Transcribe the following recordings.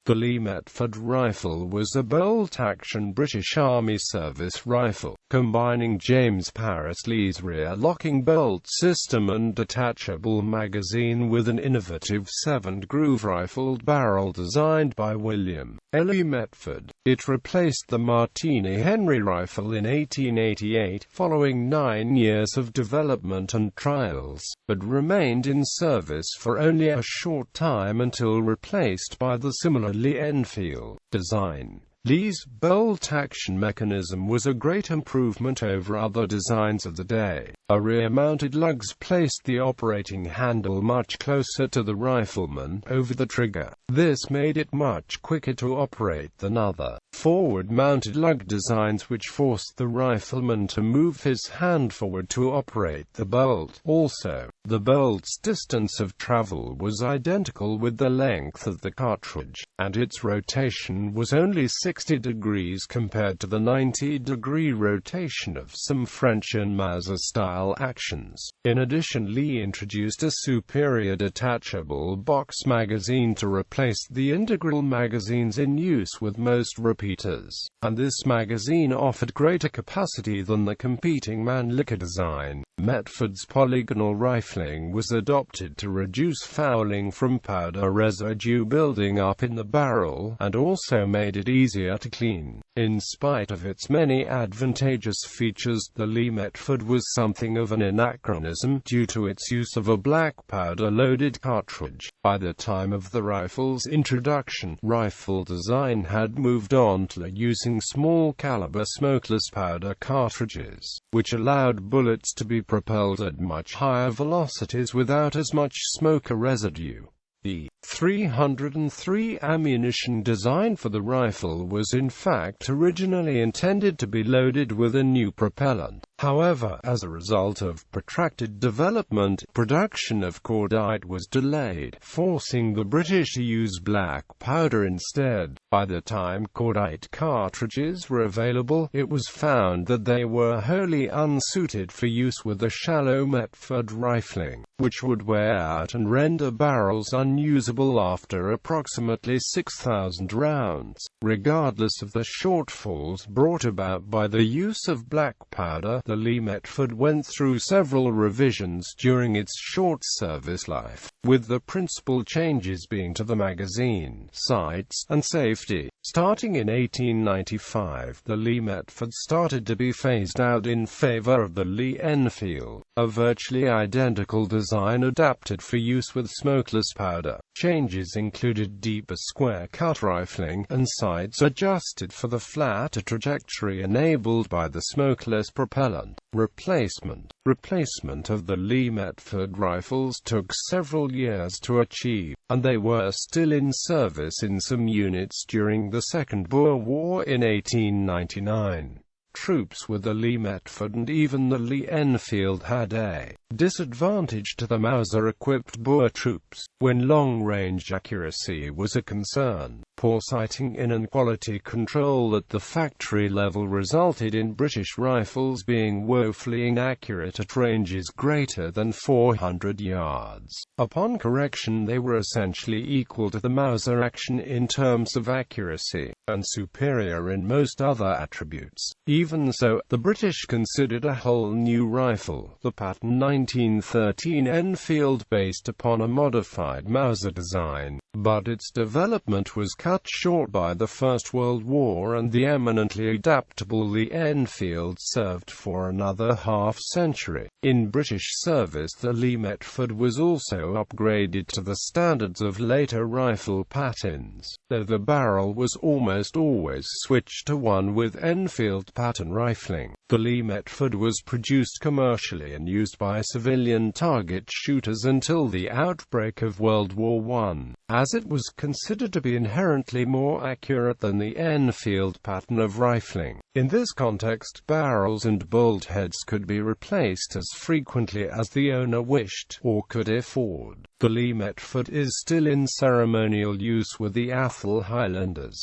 The Lee Metford rifle was a bolt-action British Army service rifle, combining James Paris Lee's rear-locking bolt system and detachable magazine with an innovative 7-groove rifled barrel designed by William Ellis Metford. It replaced the Martini Henry rifle in 1888, following 9 years of development and trials, but remained in service for only a short time until replaced by the similar Enfield design. Lee's bolt-action mechanism was a great improvement over other designs of the day. A rear-mounted lugs placed the operating handle much closer to the rifleman over the trigger. This made it much quicker to operate than other forward-mounted lug designs, which forced the rifleman to move his hand forward to operate the bolt. Also, the bolt's distance of travel was identical with the length of the cartridge, and its rotation was only 60 degrees compared to the 90-degree rotation of some French and Mauser-style actions. In addition, Lee introduced a superior detachable box magazine to replace the integral magazines in use with most repeaters, and this magazine offered greater capacity than the competing Mannlicher design. Metford's polygonal rifling was adopted to reduce fouling from powder residue building up in the barrel, and also made it easier to clean. In spite of its many advantageous features, the Lee Metford was something of an anachronism due to its use of a black powder-loaded cartridge. By the time of the rifle's introduction, rifle design had moved on to using small-caliber smokeless powder cartridges, which allowed bullets to be propelled at much higher velocities without as much smoke residue. The .303 ammunition design for the rifle was in fact originally intended to be loaded with a new propellant. However, as a result of protracted development, production of cordite was delayed, forcing the British to use black powder instead. By the time cordite cartridges were available, it was found that they were wholly unsuited for use with a shallow Metford rifling, which would wear out and render barrels unusable after approximately 6,000 rounds. Regardless of the shortfalls brought about by the use of black powder, the Lee Metford went through several revisions during its short service life, with the principal changes being to the magazine, sights, and safety. Starting in 1895, the Lee Metford started to be phased out in favor of the Lee Enfield, a virtually identical design adapted for use with smokeless powder. Changes included deeper square-cut rifling, and sights adjusted for the flatter trajectory enabled by the smokeless propellant. Replacement of the Lee Metford rifles took several years to achieve, and they were still in service in some units during the Second Boer War in 1899. Troops with the Lee Metford and even the Lee Enfield had a disadvantage to the Mauser-equipped Boer troops, when long-range accuracy was a concern. Poor sighting in and quality control at the factory level resulted in British rifles being woefully inaccurate at ranges greater than 400 yards. Upon correction, they were essentially equal to the Mauser action in terms of accuracy, and superior in most other attributes. Even so, the British considered a whole new rifle, the pattern 1913 Enfield, based upon a modified Mauser design, but its development was cut short by the First World War, and the eminently adaptable Lee Enfield served for another half-century. In British service, the Lee Metford was also upgraded to the standards of later rifle patterns, though the barrel was almost always switched to one with Enfield pattern rifling. The Lee Metford was produced commercially and used by civilian target shooters until the outbreak of World War I, as it was considered to be inherently more accurate than the Enfield pattern of rifling. In this context, barrels and bolt heads could be replaced as frequently as the owner wished, or could afford. The Lee Metford is still in ceremonial use with the Athol Highlanders.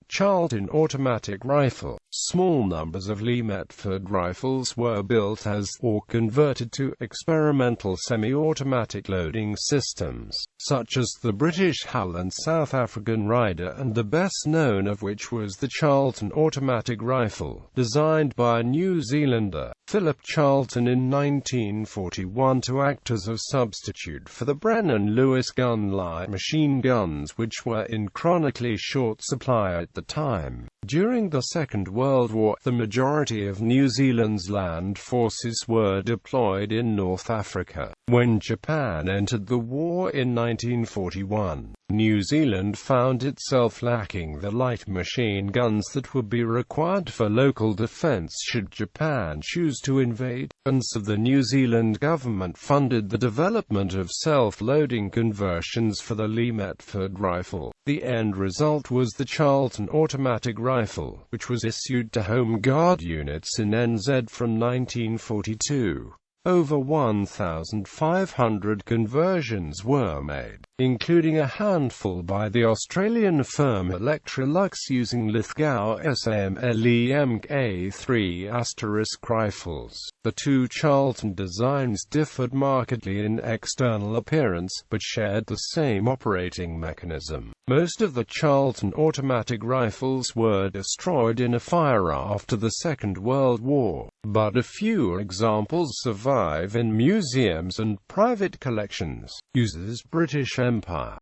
Charlton automatic rifle. Small numbers of Lee Metford rifles were built as, or converted to, experimental semi-automatic loading systems, such as the British Hull and South African Ryder, and the best known of which was the Charlton automatic rifle, designed by New Zealander Philip Charlton in 1941 to act as a substitute for the Brennan Lewis gun light machine guns, which were in chronically short supply at the time. During the Second World War, the majority of New Zealand's land forces were deployed in North Africa. When Japan entered the war in 1941, New Zealand found itself lacking the light machine guns that would be required for local defense should Japan choose to invade, and so the New Zealand government funded the development of self-loading conversions for the Lee Metford rifle. The end result was the Charlton automatic rifle, which was issued to Home Guard units in NZ from 1942. Over 1,500 conversions were made, including a handful by the Australian firm Electrolux using Lithgow SMLE-MK3* rifles. The two Charlton designs differed markedly in external appearance, but shared the same operating mechanism. Most of the Charlton automatic rifles were destroyed in a fire after the Second World War, but a few examples survive in museums and private collections. Uses British Empire.